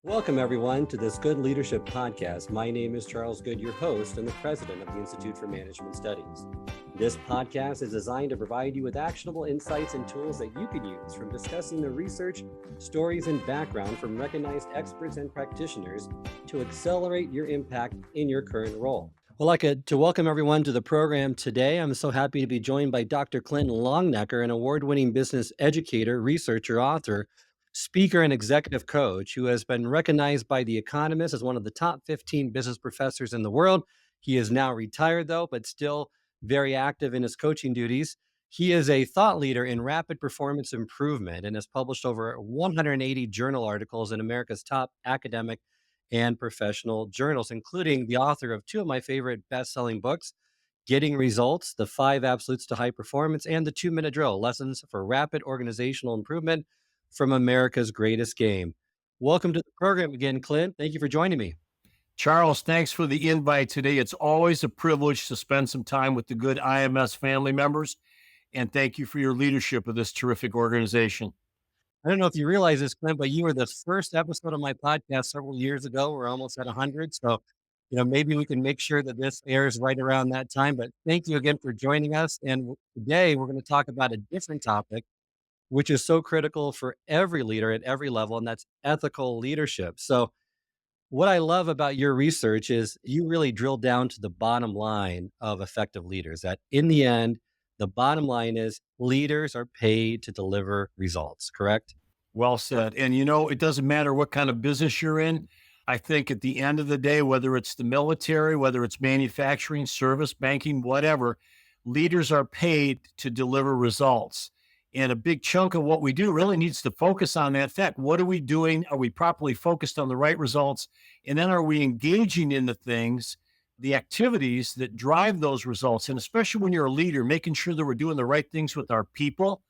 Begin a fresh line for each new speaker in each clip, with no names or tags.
Welcome, everyone, to this Good Leadership Podcast. My name is Charles Good, your host and the president of the Institute for Management Studies. This podcast is designed to provide you with actionable insights and tools that you can use from discussing the research, stories, and background from recognized experts and practitioners to accelerate your impact in your current role. Well, I'd like to welcome everyone to the program today. I'm so happy to be joined by Dr. Clint Longenecker, an award-winning business educator, researcher, author, speaker, and executive coach who has been recognized by The Economist as one of the top 15 business professors in the world. He is now retired, though, but still very active in his coaching duties. He is a thought leader in rapid performance improvement and has published over 180 journal articles in America's top academic and professional journals, including the author of two of my favorite best-selling books, Getting Results, The 5 Absolutes to High Performance, and The 2-Minute Drill, Lessons for Rapid Organizational Improvement from America's Greatest Game. Welcome to the program again, Clint. Thank you for joining me.
Charles, thanks for the invite today. It's always a privilege to spend some time with the good IMS family members, and thank you for your leadership of this terrific organization.
I don't know if you realize this, Clint, but you were the first episode of my podcast several years ago. We're almost at 100. So, maybe we can make sure that this airs right around that time. But thank you again for joining us. And today we're going to talk about a different topic, which is so critical for every leader at every level, and that's ethical leadership. So, what I love about your research is you really drill down to the bottom line of effective leaders, that in the end, the bottom line is leaders are paid to deliver results, correct?
Well said. And it doesn't matter what kind of business you're in. I think at the end of the day, whether it's the military, whether it's manufacturing, service, banking, whatever, leaders are paid to deliver results. And a big chunk of what we do really needs to focus on that fact. What are we doing? Are we properly focused on the right results? And then are we engaging in the things, the activities that drive those results? And especially when you're a leader, making sure that we're doing the right things with our people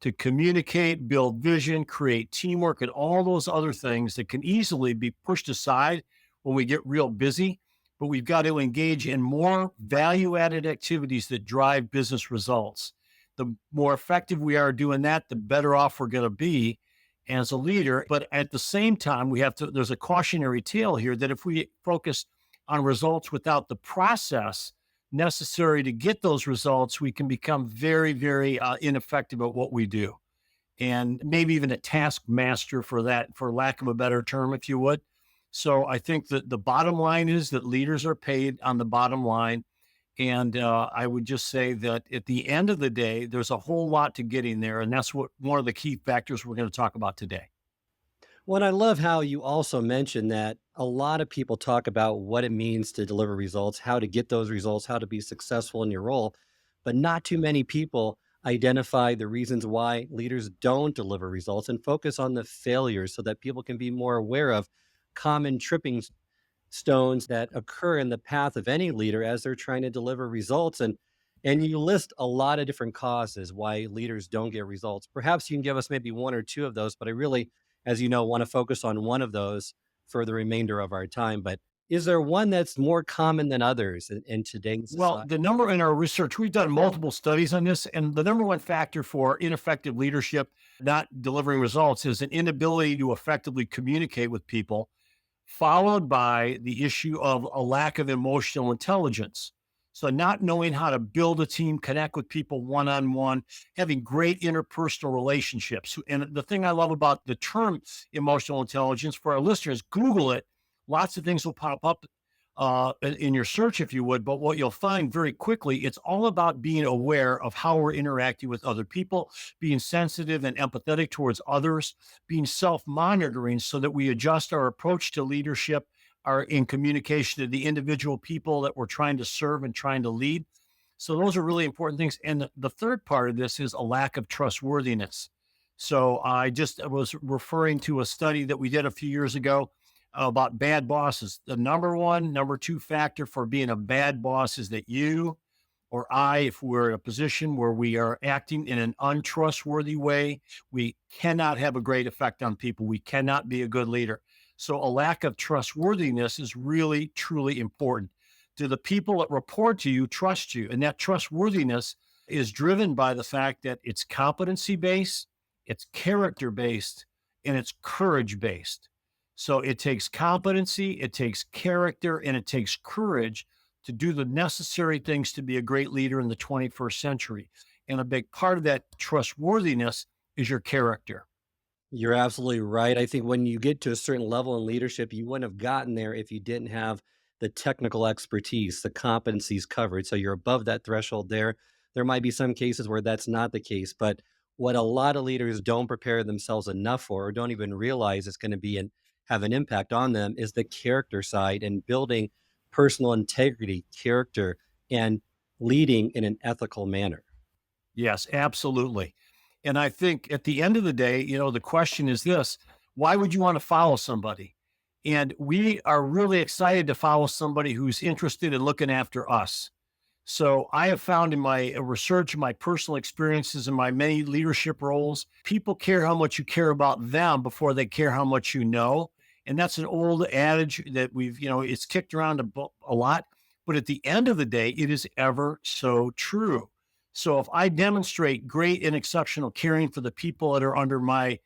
to communicate, build vision, create teamwork, and all those other things that can easily be pushed aside when we get real busy. But we've got to engage in more value-added activities that drive business results. The more effective we are doing that, the better off we're going to be as a leader. But at the same time, there's a cautionary tale here that if we focus on results without the process necessary to get those results, we can become very, very ineffective at what we do. And maybe even a taskmaster for that, for lack of a better term, if you would. So I think that the bottom line is that leaders are paid on the bottom line. And I would just say that at the end of the day, there's a whole lot to getting there. And that's one of the key factors we're going to talk about today.
Well, and I love how you also mentioned that a lot of people talk about what it means to deliver results, how to get those results, how to be successful in your role, but not too many people identify the reasons why leaders don't deliver results and focus on the failures so that people can be more aware of common tripping stones that occur in the path of any leader as they're trying to deliver results. And you list a lot of different causes why leaders don't get results. Perhaps you can give us maybe one or two of those, but I really, as you know, want to focus on one of those for the remainder of our time. But is there one that's more common than others in today's society?
Well, the number in our research, we've done multiple studies on this, and the number one factor for ineffective leadership not delivering results is an inability to effectively communicate with people, followed by the issue of a lack of emotional intelligence. So not knowing how to build a team, connect with people one-on-one, having great interpersonal relationships. And the thing I love about the term emotional intelligence for our listeners, Google it. Lots of things will pop up in your search, if you would. But what you'll find very quickly, it's all about being aware of how we're interacting with other people, being sensitive and empathetic towards others, being self-monitoring so that we adjust our approach to leadership, are in communication to the individual people that we're trying to serve and trying to lead. So those are really important things. And the third part of this is a lack of trustworthiness. So I was referring to a study that we did a few years ago about bad bosses. The number two factor for being a bad boss is that you or I, if we're in a position where we are acting in an untrustworthy way, we cannot have a great effect on people. We cannot be a good leader. So a lack of trustworthiness is really, truly important. Do the people that report to you trust you? And that trustworthiness is driven by the fact that it's competency-based, it's character-based, and it's courage-based. So it takes competency, it takes character, and it takes courage to do the necessary things to be a great leader in the 21st century. And a big part of that trustworthiness is your character.
You're absolutely right. I think when you get to a certain level in leadership, you wouldn't have gotten there if you didn't have the technical expertise, the competencies covered. So you're above that threshold there. There might be some cases where that's not the case, but what a lot of leaders don't prepare themselves enough for or don't even realize it's going to be and have an impact on them is the character side and building personal integrity, character, and leading in an ethical manner.
Yes, absolutely. And I think at the end of the day, the question is this: why would you want to follow somebody? And we are really excited to follow somebody who's interested in looking after us. So I have found in my research, my personal experiences, and my many leadership roles, people care how much you care about them before they care how much you know. And that's an old adage that it's kicked around a lot. But at the end of the day, it is ever so true. So if I demonstrate great and exceptional caring for the people that are under my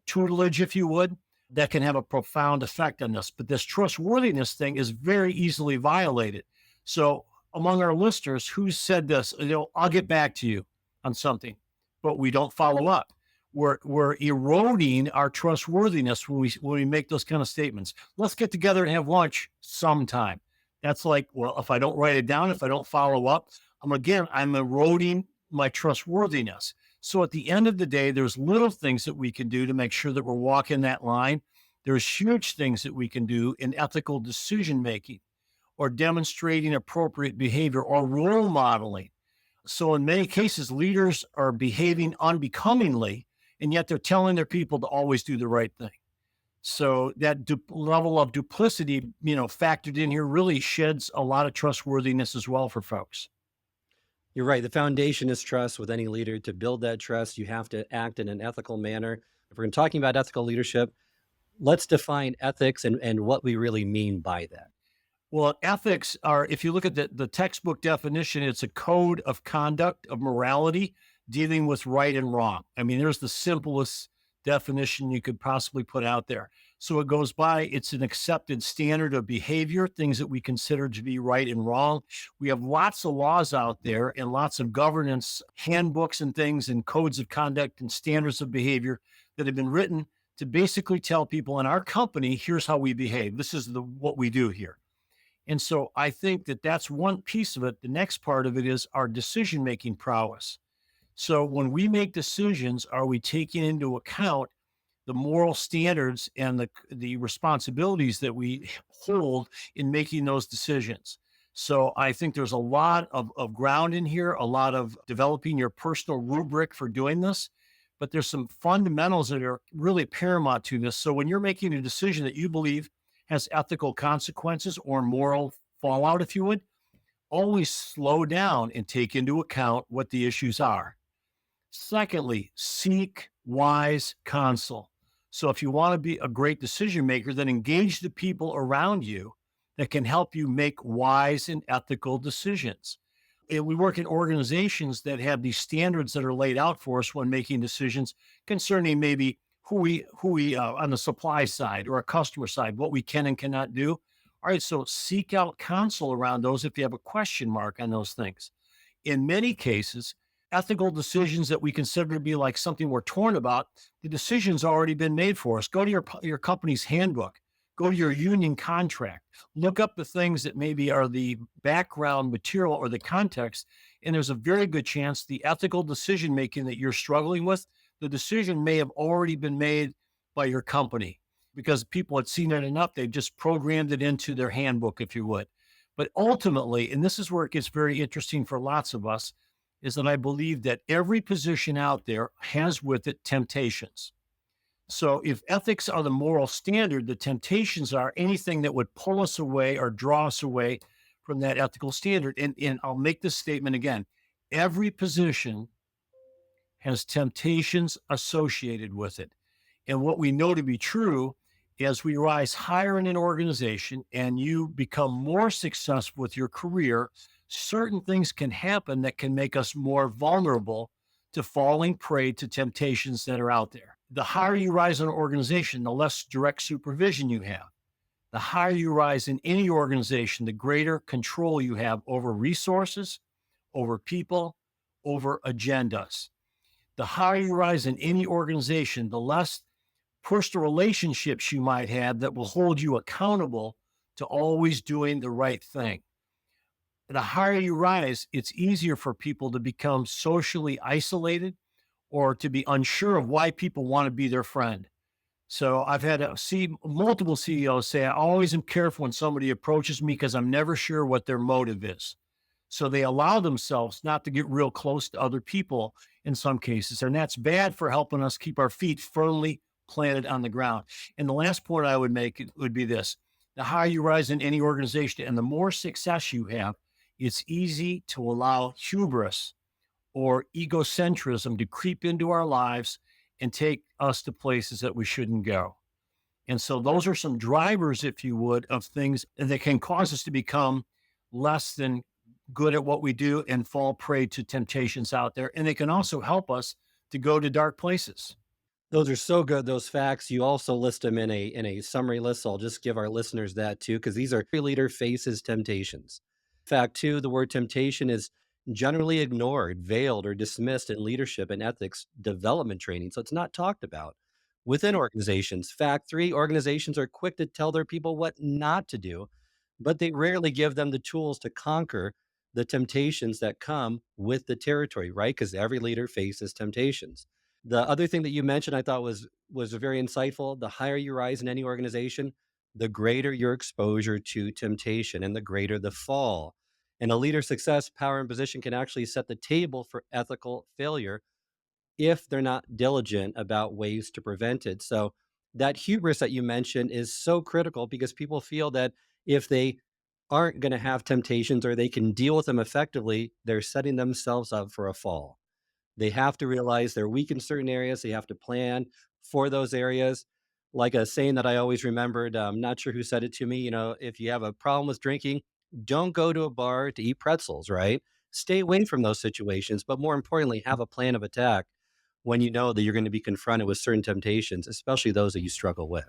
tutelage, if you would, that can have a profound effect on this. But this trustworthiness thing is very easily violated. So among our listeners, who said this, I'll get back to you on something, but we don't follow up. We're eroding our trustworthiness when we make those kind of statements. Let's get together and have lunch sometime. That's like, well, if I don't write it down, if I don't follow up, I'm eroding my trustworthiness. So at the end of the day, there's little things that we can do to make sure that we're walking that line. There's huge things that we can do in ethical decision making or demonstrating appropriate behavior or role modeling. So in many cases, leaders are behaving unbecomingly, and yet they're telling their people to always do the right thing. So that level of duplicity, factored in here really sheds a lot of trustworthiness as well for folks.
You're right. The foundation is trust with any leader. To build that trust, you have to act in an ethical manner. If we're talking about ethical leadership, let's define ethics and what we really mean by that.
Well, ethics are, if you look at the textbook definition, it's a code of conduct, of morality, dealing with right and wrong. I mean, there's the simplest definition you could possibly put out there. So it goes by, it's an accepted standard of behavior, things that we consider to be right and wrong. We have lots of laws out there and lots of governance handbooks and things and codes of conduct and standards of behavior that have been written to basically tell people in our company, here's how we behave. This is what we do here. And so I think that that's one piece of it. The next part of it is our decision-making prowess. So when we make decisions, are we taking into account the moral standards and the responsibilities that we hold in making those decisions? So I think there's a lot of ground in here, a lot of developing your personal rubric for doing this, but there's some fundamentals that are really paramount to this. So when you're making a decision that you believe has ethical consequences or moral fallout, if you would, always slow down and take into account what the issues are. Secondly, seek wise counsel. So if you want to be a great decision maker, then engage the people around you that can help you make wise and ethical decisions. And we work in organizations that have these standards that are laid out for us when making decisions concerning maybe who we on the supply side or a customer side, what we can and cannot do. All right, so seek out counsel around those if you have a question mark on those things. In many cases, ethical decisions that we consider to be like something we're torn about, the decision's already been made for us. Go to your company's handbook, go to your union contract, look up the things that maybe are the background material or the context, and there's a very good chance the ethical decision making that you're struggling with, the decision may have already been made by your company because people had seen it enough. They've just programmed it into their handbook, if you would. But ultimately, and this is where it gets very interesting for lots of us, is that I believe that every position out there has with it temptations. So if ethics are the moral standard, the temptations are anything that would pull us away or draw us away from that ethical standard. And I'll make this statement again. Every position has temptations associated with it. And what we know to be true as we rise higher in an organization and you become more successful with your career, certain things can happen that can make us more vulnerable to falling prey to temptations that are out there. The higher you rise in an organization, the less direct supervision you have. The higher you rise in any organization, the greater control you have over resources, over people, over agendas. The higher you rise in any organization, the less personal relationships you might have that will hold you accountable to always doing the right thing. The higher you rise, it's easier for people to become socially isolated or to be unsure of why people want to be their friend. So I've had to see multiple CEOs say, I always am careful when somebody approaches me because I'm never sure what their motive is. So they allow themselves not to get real close to other people in some cases. And that's bad for helping us keep our feet firmly planted on the ground. And the last point I would make would be this: the higher you rise in any organization and the more success you have, it's easy to allow hubris or egocentrism to creep into our lives and take us to places that we shouldn't go. And so those are some drivers, if you would, of things that can cause us to become less than good at what we do and fall prey to temptations out there. And they can also help us to go to dark places.
Those are so good, those facts. You also list them in a summary list. So I'll just give our listeners that too, because these are every leader faces temptations. Fact two, the word temptation is generally ignored, veiled, or dismissed in leadership and ethics development training. So it's not talked about within organizations. Fact three, organizations are quick to tell their people what not to do, but they rarely give them the tools to conquer the temptations that come with the territory, right? Because every leader faces temptations. The other thing that you mentioned I thought was very insightful. The higher you rise in any organization, the greater your exposure to temptation and the greater the fall. And a leader's success, power, and position can actually set the table for ethical failure if they're not diligent about ways to prevent it. So that hubris that you mentioned is so critical because people feel that if they aren't going to have temptations or they can deal with them effectively, they're setting themselves up for a fall. They have to realize they're weak in certain areas. They have to plan for those areas. Like a saying that I always remembered, I'm not sure who said it to me. If you have a problem with drinking, don't go to a bar to eat pretzels, right? Stay away from those situations. But more importantly, have a plan of attack when you know that you're going to be confronted with certain temptations, especially those that you struggle with.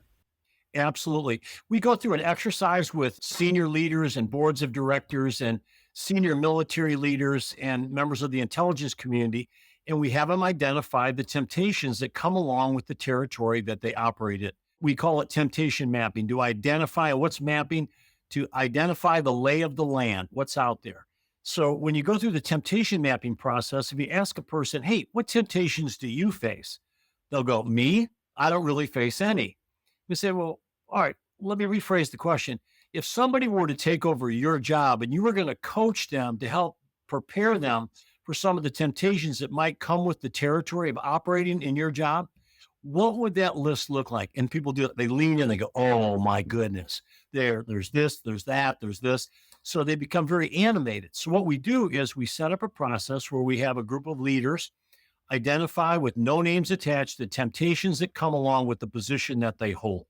Absolutely. We go through an exercise with senior leaders and boards of directors and senior military leaders and members of the intelligence community, and we have them identify the temptations that come along with the territory that they operate in. We call it temptation mapping. To identify what's mapping, to identify the lay of the land, what's out there. So when you go through the temptation mapping process, if you ask a person, hey, what temptations do you face? They'll go, me? I don't really face any. We say, well, all right, let me rephrase the question. If somebody were to take over your job and you were going to coach them to help prepare them for some of the temptations that might come with the territory of operating in your job, what would that list look like? And people do it. They lean in, they go, oh my goodness, there's this, there's that, there's this. So they become very animated. So what we do is we set up a process where we have a group of leaders identify with no names attached the temptations that come along with the position that they hold.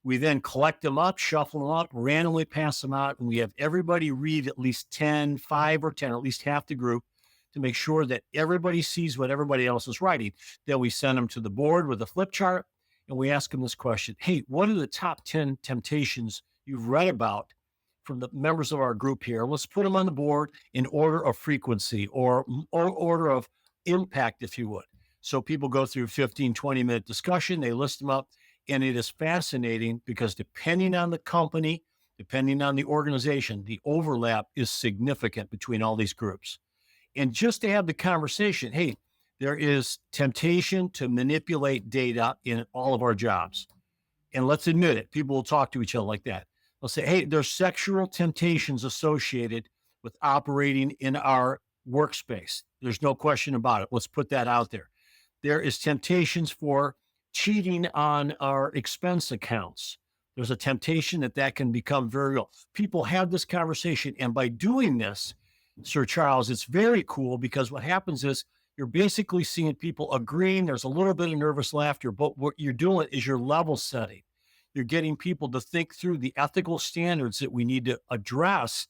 We then collect them up, shuffle them up, randomly pass them out, and we have everybody read at least 10, 5 or 10, or at least half the group to make sure that everybody sees what everybody else is writing. Then we send them to the board with a flip chart and we ask them this question: hey, what are the top 10 temptations you've read about from the members of our group here? Let's put them on the board in order of frequency or order of impact, if you would. So people go through 15, 20-minute discussion, they list them up, and it is fascinating because depending on the company, depending on the organization, the overlap is significant between all these groups. And just to have the conversation, hey, there is temptation to manipulate data in all of our jobs. And let's admit it, people will talk to each other like that. They'll say, hey, there's sexual temptations associated with operating in our workspace. There's no question about it. Let's put that out there. There is temptations for cheating on our expense accounts. There's a temptation that can become very real. People have this conversation. And by doing this, Sir Charles, it's very cool because what happens is you're basically seeing people agreeing. There's a little bit of nervous laughter, but what you're doing is you're level setting. You're getting people to think through the ethical standards that we need to address.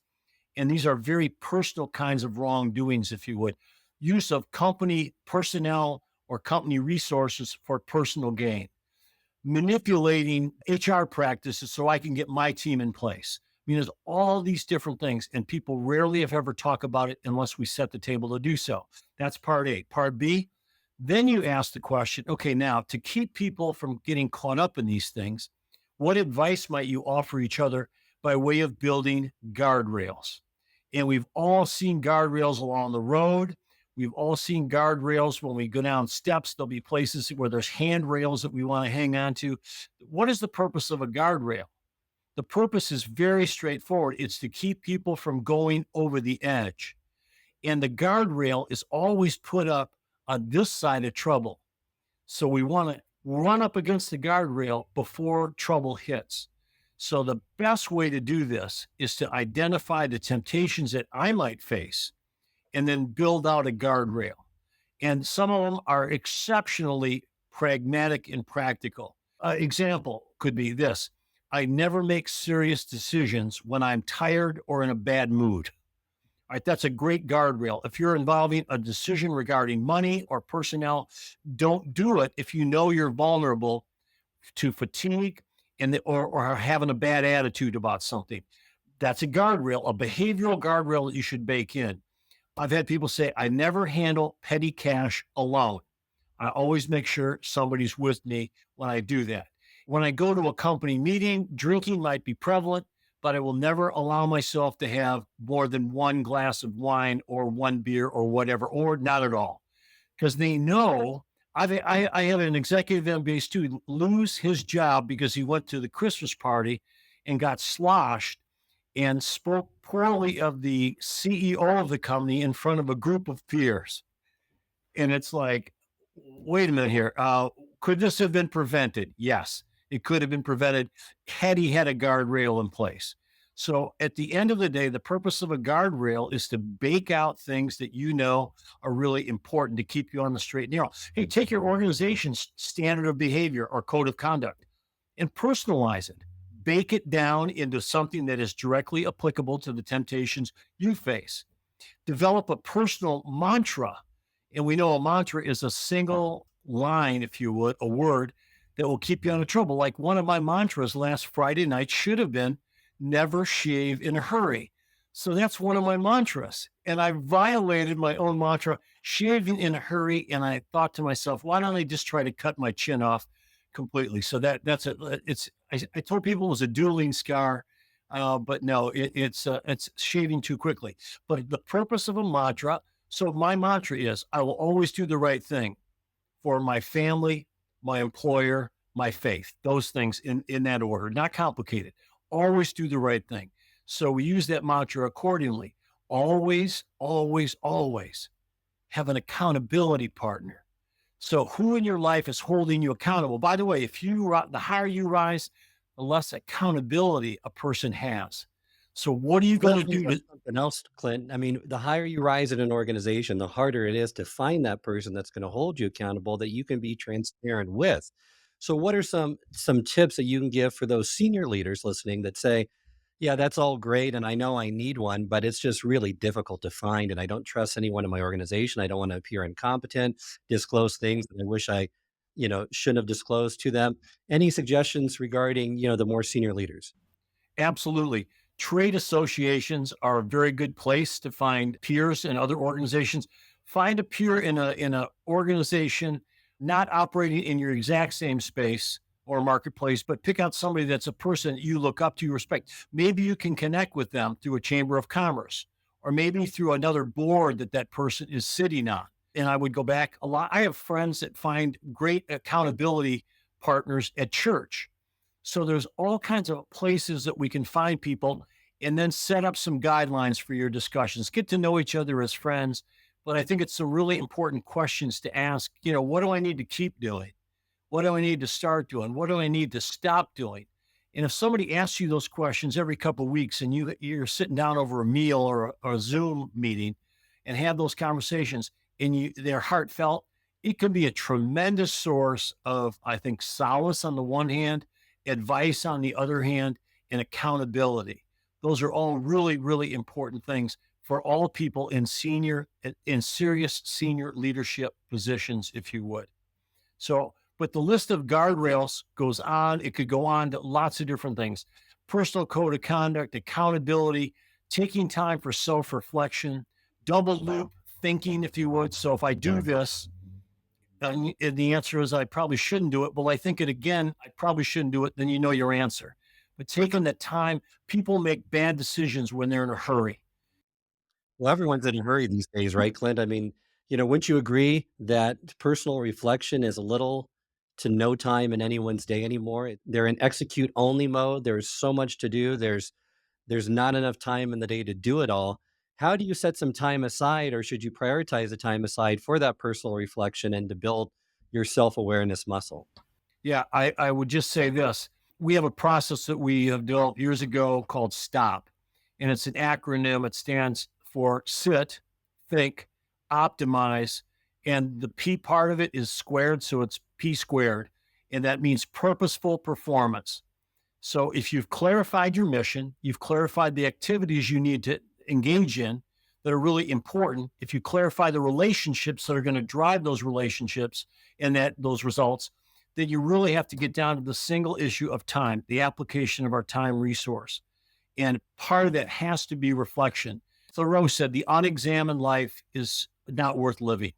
And these are very personal kinds of wrongdoings, if you would. Use of company personnel or company resources for personal gain, manipulating HR practices so I can get my team in place. I mean, there's all these different things, and people rarely, if ever, talk about it unless we set the table to do so. That's part A. Part B, then you ask the question, okay, now to keep people from getting caught up in these things, what advice might you offer each other by way of building guardrails? And we've all seen guardrails along the road. We've all seen guardrails when we go down steps. There'll be places where there's handrails that we want to hang on to. What is the purpose of a guardrail? The purpose is very straightforward. It's to keep people from going over the edge. And the guardrail is always put up on this side of trouble. So we want to run up against the guardrail before trouble hits. So the best way to do this is to identify the temptations that I might face and then build out a guardrail. And some of them are exceptionally pragmatic and practical. Example could be this: I never make serious decisions when I'm tired or in a bad mood. All right, that's a great guardrail. If you're involving a decision regarding money or personnel, don't do it if you know you're vulnerable to fatigue or having a bad attitude about something. That's a guardrail, a behavioral guardrail that you should bake in. I've had people say, I never handle petty cash alone. I always make sure somebody's with me when I do that. When I go to a company meeting, drinking might be prevalent, but I will never allow myself to have more than one glass of wine or one beer or whatever, or not at all. Because they know I have an executive MBA student lose his job because he went to the Christmas party and got sloshed and spoke poorly of the CEO of the company in front of a group of peers. And it's like, wait a minute here. Could this have been prevented? Yes, it could have been prevented had he had a guardrail in place. So at the end of the day, the purpose of a guardrail is to bake out things that you know are really important to keep you on the straight and narrow. Hey, take your organization's standard of behavior or code of conduct and personalize it. Bake it down into something that is directly applicable to the temptations you face. Develop a personal mantra. And we know a mantra is a single line, if you would, a word that will keep you out of trouble. Like one of my mantras last Friday night should have been, never shave in a hurry. So that's one of my mantras. And I violated my own mantra, shaving in a hurry. And I thought to myself, why don't I just try to cut my chin off completely? So that's it. I told people it was a dueling scar, but no, it's shaving too quickly. But the purpose of a mantra. So my mantra is, I will always do the right thing for my family, my employer, my faith. Those things in that order, not complicated. Always do the right thing. So we use that mantra accordingly. Always, always, always have an accountability partner. So who in your life is holding you accountable? By the way, the higher you rise, the less accountability a person has. So what are you going to do?
Something else, Clint. I mean, the higher you rise in an organization, the harder it is to find that person that's going to hold you accountable that you can be transparent with. So what are some tips that you can give for those senior leaders listening that say, yeah, that's all great and I know I need one, but it's just really difficult to find and I don't trust anyone in my organization. I don't want to appear incompetent, disclose things that I wish I, shouldn't have disclosed to them. Any suggestions regarding, the more senior leaders?
Absolutely. Trade associations are a very good place to find peers in other organizations. Find a peer in a organization not operating in your exact same space or marketplace, but pick out somebody that's a person you look up to, you respect. Maybe you can connect with them through a chamber of commerce, or maybe through another board that person is sitting on. And I would go back a lot. I have friends that find great accountability partners at church. So there's all kinds of places that we can find people and then set up some guidelines for your discussions. Get to know each other as friends. But I think it's some really important questions to ask. What do I need to keep doing? What do I need to start doing? What do I need to stop doing? And if somebody asks you those questions every couple of weeks and you're sitting down over a meal or a Zoom meeting and have those conversations and they're heartfelt, it can be a tremendous source of, I think, solace on the one hand, advice on the other hand, and accountability. Those are all really, really important things for all people in serious senior leadership positions, if you would. So, but the list of guardrails goes on. It could go on to lots of different things: personal code of conduct, accountability, taking time for self reflection, double loop thinking, if you would. So, if I do this, and the answer is I probably shouldn't do it. Well, I think it again, I probably shouldn't do it. Then you know your answer. But taking the time, people make bad decisions when they're in a hurry.
Well, everyone's in a hurry these days, right, Clint? I mean, wouldn't you agree that personal reflection is a little to no time in anyone's day anymore? They're in execute only mode. There's so much to do. There's not enough time in the day to do it all. How do you set some time aside, or should you prioritize the time aside for that personal reflection and to build your self-awareness muscle?
Yeah, I would just say this. We have a process that we have developed years ago called STOP, and it's an acronym. It stands for sit, think, optimize, and the P part of it is squared, so it's P squared, and that means purposeful performance. So if you've clarified your mission, you've clarified the activities you need to engage in that are really important. If you clarify the relationships that are going to drive those relationships and that those results, then you really have to get down to the single issue of time, the application of our time resource. And part of that has to be reflection. Thoreau said the unexamined life is not worth living.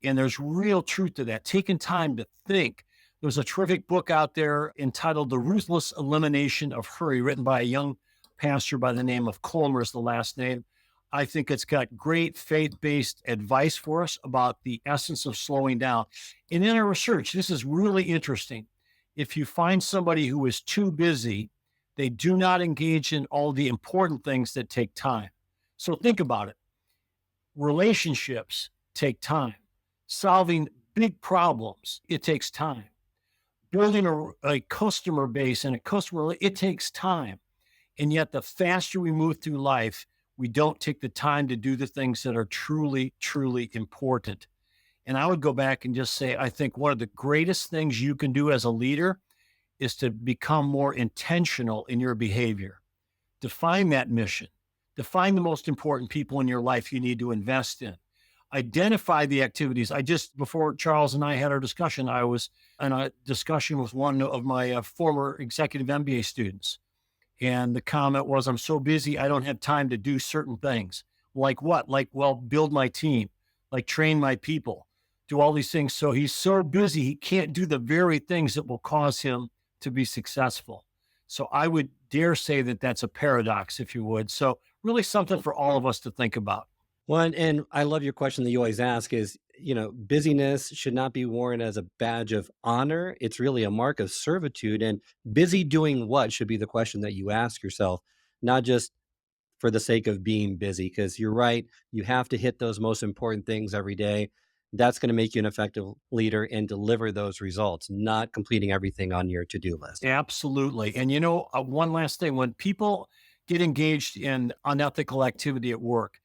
And there's real truth to that. Taking time to think. There's a terrific book out there entitled The Ruthless Elimination of Hurry, written by a young pastor by the name of Colmer is the last name. I think it's got great faith-based advice for us about the essence of slowing down. And in our research, this is really interesting. If you find somebody who is too busy, they do not engage in all the important things that take time. So think about it. Relationships take time. Solving big problems, it takes time. Building a customer base and a customer, it takes time. And yet, the faster we move through life, we don't take the time to do the things that are truly, truly important. And I would go back and just say, I think one of the greatest things you can do as a leader is to become more intentional in your behavior. Define that mission. Define the most important people in your life you need to invest in. Identify the activities. Before Charles and I had our discussion, I was in a discussion with one of my former executive MBA students. And the comment was, I'm so busy, I don't have time to do certain things. Like what? Like, well, build my team, like train my people, do all these things. So he's so busy, he can't do the very things that will cause him to be successful. So I would dare say that that's a paradox, if you would. So really something for all of us to think about.
Well, and I love your question that you always ask is, busyness should not be worn as a badge of honor. It's really a mark of servitude. And busy doing what should be the question that you ask yourself, not just for the sake of being busy. Because you're right, you have to hit those most important things every day. That's going to make you an effective leader and deliver those results, not completing everything on your to do list.
Absolutely. And one last thing, when people get engaged in unethical activity at work,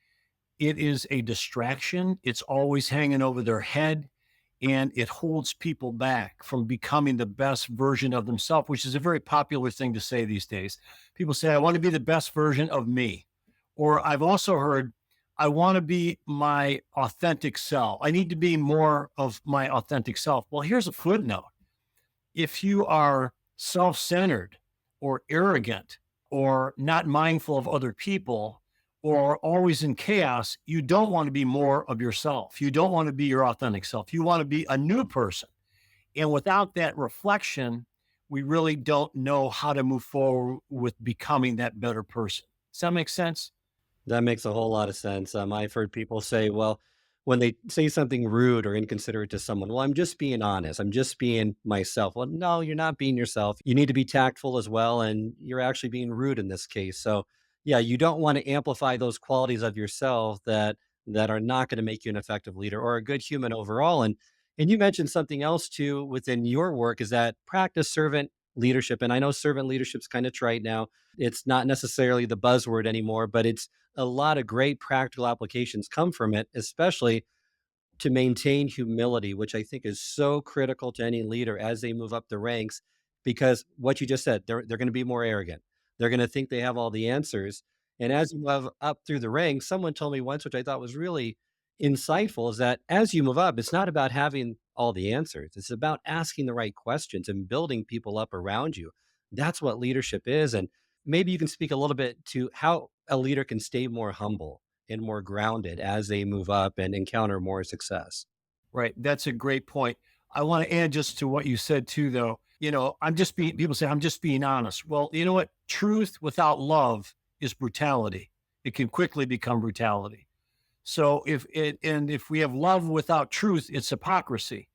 it is a distraction. It's always hanging over their head and it holds people back from becoming the best version of themselves, which is a very popular thing to say these days. People say, I want to be the best version of me. Or I've also heard, I want to be my authentic self. I need to be more of my authentic self. Well, here's a footnote. If you are self centered or arrogant or not mindful of other people or always in chaos, you don't want to be more of yourself. You don't want to be your authentic self. You want to be a new person. And without that reflection, we really don't know how to move forward with becoming that better person. Does that make sense?
That makes a whole lot of sense. I've heard people say, well, when they say something rude or inconsiderate to someone, well, I'm just being honest. I'm just being myself. Well, no, you're not being yourself. You need to be tactful as well. And you're actually being rude in this case. So, yeah, you don't want to amplify those qualities of yourself that are not going to make you an effective leader or a good human overall. And you mentioned something else too within your work is that practice servant leadership. And I know servant leadership's kind of trite now. It's not necessarily the buzzword anymore, but it's a lot of great practical applications come from it, especially to maintain humility, which I think is so critical to any leader as they move up the ranks. Because what you just said, they're going to be more arrogant. They're going to think they have all the answers. And as you move up through the ranks, someone told me once, which I thought was really insightful, is that as you move up, it's not about having all the answers. It's about asking the right questions and building people up around you. That's what leadership is. And maybe you can speak a little bit to how a leader can stay more humble and more grounded as they move up and encounter more success.
Right. That's a great point. I want to add just to what you said too, though. I'm just being, people say, I'm just being honest. Well, you know what? Truth without love is brutality. It can quickly become brutality. So if we have love without truth, it's hypocrisy.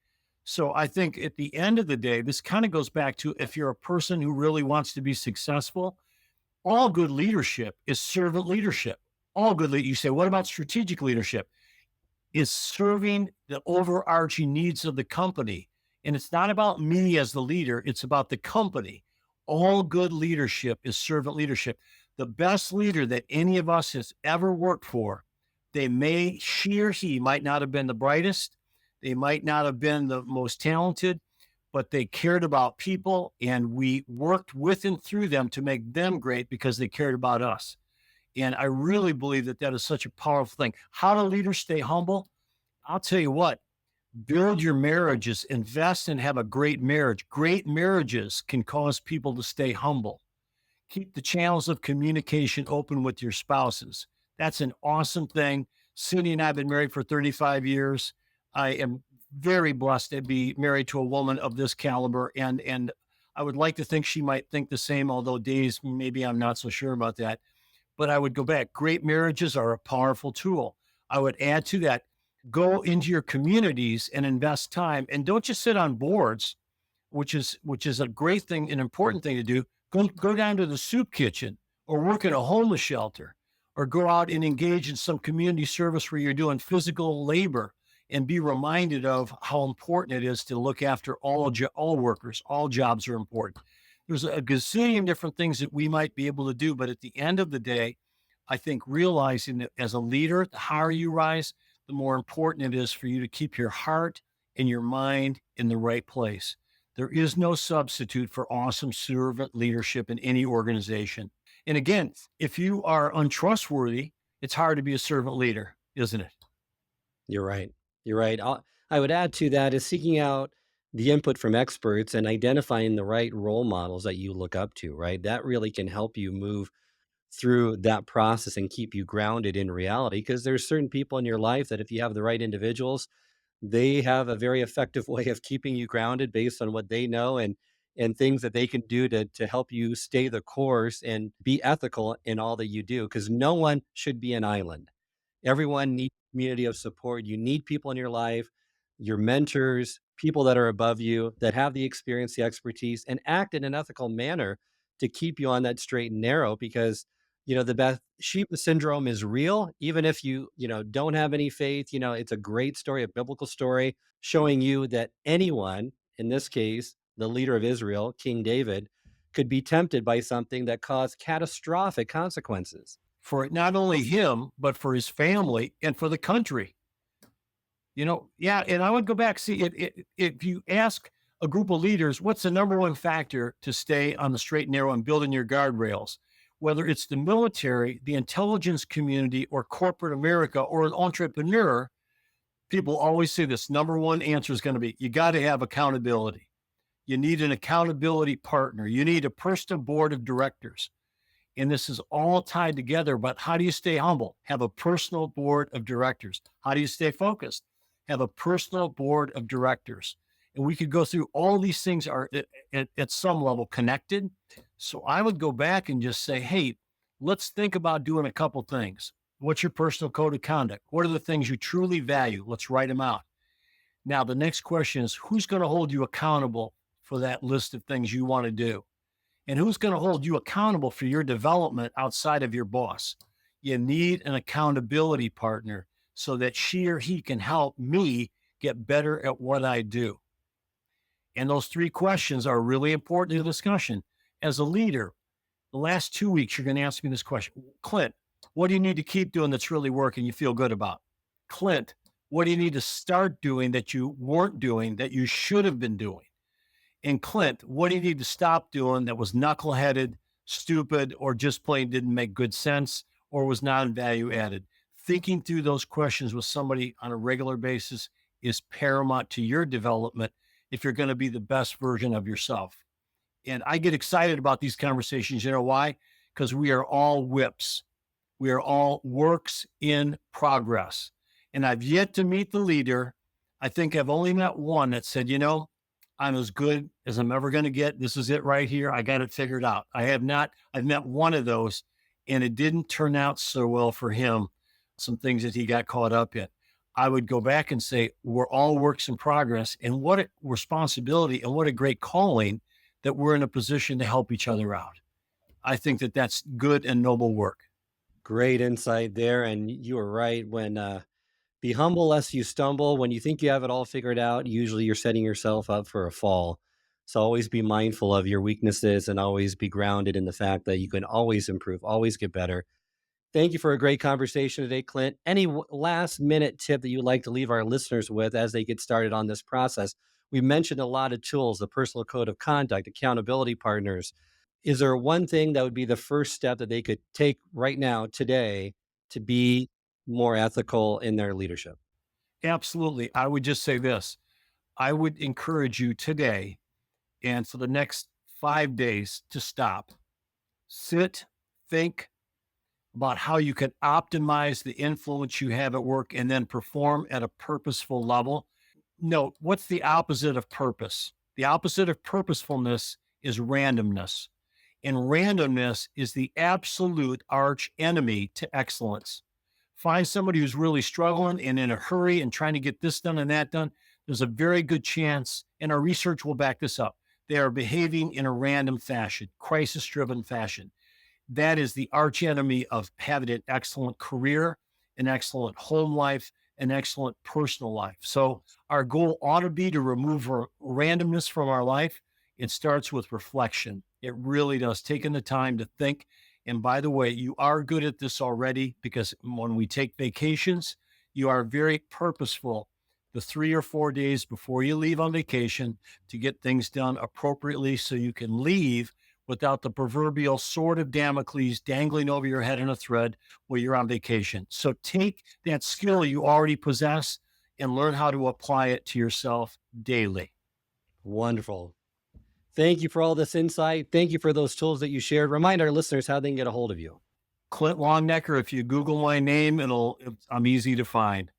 So I think at the end of the day, this kind of goes back to if you're a person who really wants to be successful, all good leadership is servant leadership. All good you say, what about strategic leadership? Is serving the overarching needs of the company. And it's not about me as the leader, it's about the company. All good leadership is servant leadership. The best leader that any of us has ever worked for, she or he might not have been the brightest, they might not have been the most talented, but they cared about people and we worked with and through them to make them great because they cared about us. And I really believe that that is such a powerful thing. How do leaders stay humble? I'll tell you what, build your marriages, invest and have a great marriage. Great marriages can cause people to stay humble. Keep the channels of communication open with your spouses. That's an awesome thing. Cindy and I have been married for 35 years. I am very blessed to be married to a woman of this caliber. And I would like to think she might think the same, although days, maybe I'm not so sure about that. But I would go back. Great marriages are a powerful tool. I would add to that, go into your communities and invest time. And don't just sit on boards, which is a great thing, an important thing to do. Go down to the soup kitchen or work at a homeless shelter or go out and engage in some community service where you're doing physical labor and be reminded of how important it is to look after all workers. All jobs are important. There's a gazillion different things that we might be able to do, but at the end of the day, I think realizing that as a leader, the higher you rise, the more important it is for you to keep your heart and your mind in the right place. There is no substitute for awesome servant leadership in any organization. And again, if you are untrustworthy, it's hard to be a servant leader, isn't it?
You're right. You're right. I would add to that is seeking out the input from experts and identifying the right role models that you look up to, right? That really can help you move through that process and keep you grounded in reality because there's certain people in your life that if you have the right individuals, they have a very effective way of keeping you grounded based on what they know and things that they can do to help you stay the course and be ethical in all that you do because no one should be an island. Everyone needs a community of support. You need people in your life, your mentors, people that are above you that have the experience, the expertise, and act in an ethical manner to keep you on that straight and narrow because the Beth Sheba syndrome is real. Even if you don't have any faith, it's a great story, a biblical story showing you that anyone, in this case, the leader of Israel, King David, could be tempted by something that caused catastrophic consequences.
For not only him, but for his family and for the country. Yeah, and I would go back, see, if you ask a group of leaders, what's the number one factor to stay on the straight and narrow and building your guardrails? Whether it's the military, the intelligence community, or corporate America, or an entrepreneur, people always say this number one answer is going to be, you got to have accountability. You need an accountability partner. You need a personal board of directors. And this is all tied together, but how do you stay humble? Have a personal board of directors. How do you stay focused? Have a personal board of directors. And we could go through all these things are at some level connected. So I would go back and just say, hey, let's think about doing a couple things. What's your personal code of conduct? What are the things you truly value? Let's write them out. Now, the next question is, who's going to hold you accountable for that list of things you want to do? And who's going to hold you accountable for your development outside of your boss? You need an accountability partner so that she or he can help me get better at what I do. And those three questions are really important to the discussion. As a leader, the last 2 weeks, you're going to ask me this question. Clint, what do you need to keep doing that's really working you feel good about? Clint, what do you need to start doing that you weren't doing that you should have been doing? And Clint, what do you need to stop doing that was knuckleheaded, stupid, or just plain didn't make good sense or was non-value added? Thinking through those questions with somebody on a regular basis is paramount to your development if you're going to be the best version of yourself. And I get excited about these conversations. You know why? Because we are all whips. We are all works in progress. And I've yet to meet the leader. I think I've only met one that said, I'm as good as I'm ever going to get. This is it right here. I got it figured out. I have not. I've met one of those, and it didn't turn out so well for him. Some things that he got caught up in. I would go back and say, we're all works in progress. And what a responsibility and what a great calling that we're in a position to help each other out. I think that that's good and noble work.
Great insight there. And you were right when be humble lest you stumble. When you think you have it all figured out, usually you're setting yourself up for a fall. So always be mindful of your weaknesses and always be grounded in the fact that you can always improve, always get better. Thank you for a great conversation today, Clint. Any last minute tip that you'd like to leave our listeners with as they get started on this process? We mentioned a lot of tools, the personal code of conduct, accountability partners. Is there one thing that would be the first step that they could take right now, today, to be more ethical in their leadership?
Absolutely. I would just say this. I would encourage you today and for the next 5 days to stop, sit, think about how you can optimize the influence you have at work and then perform at a purposeful level. Note, what's the opposite of purpose? The opposite of purposefulness is randomness. And randomness is the absolute arch enemy to excellence. Find somebody who's really struggling and in a hurry and trying to get this done and that done. There's a very good chance, and our research will back this up, they are behaving in a random fashion, crisis driven fashion. That is the arch enemy of having an excellent career, an excellent home life, an excellent personal life. So our goal ought to be to remove randomness from our life. It starts with reflection. It really does. Taking the time to think. And by the way, you are good at this already because when we take vacations, you are very purposeful the 3 or 4 days before you leave on vacation to get things done appropriately so you can leave without the proverbial sword of Damocles dangling over your head in a thread while you're on vacation. So take that skill you already possess and learn how to apply it to yourself daily.
Wonderful. Thank you for all this insight. Thank you for those tools that you shared. Remind our listeners how they can get a hold of you.
Clint Longenecker, if you Google my name, I'm easy to find.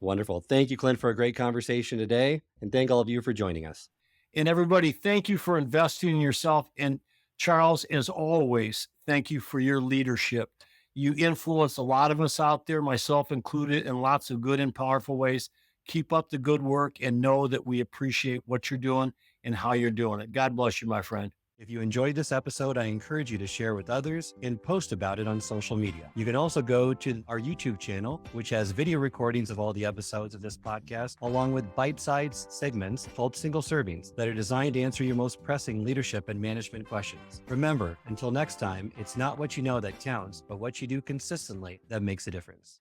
Wonderful. Thank you, Clint, for a great conversation today. And thank all of you for joining us.
And everybody, thank you for investing in yourself. And Charles, as always, thank you for your leadership. You influence a lot of us out there, myself included, in lots of good and powerful ways. Keep up the good work and know that we appreciate what you're doing and how you're doing it. God bless you, my friend.
If you enjoyed this episode, I encourage you to share with others and post about it on social media. You can also go to our YouTube channel, which has video recordings of all the episodes of this podcast, along with bite-sized segments called single servings that are designed to answer your most pressing leadership and management questions. Remember, until next time, it's not what you know that counts, but what you do consistently that makes a difference.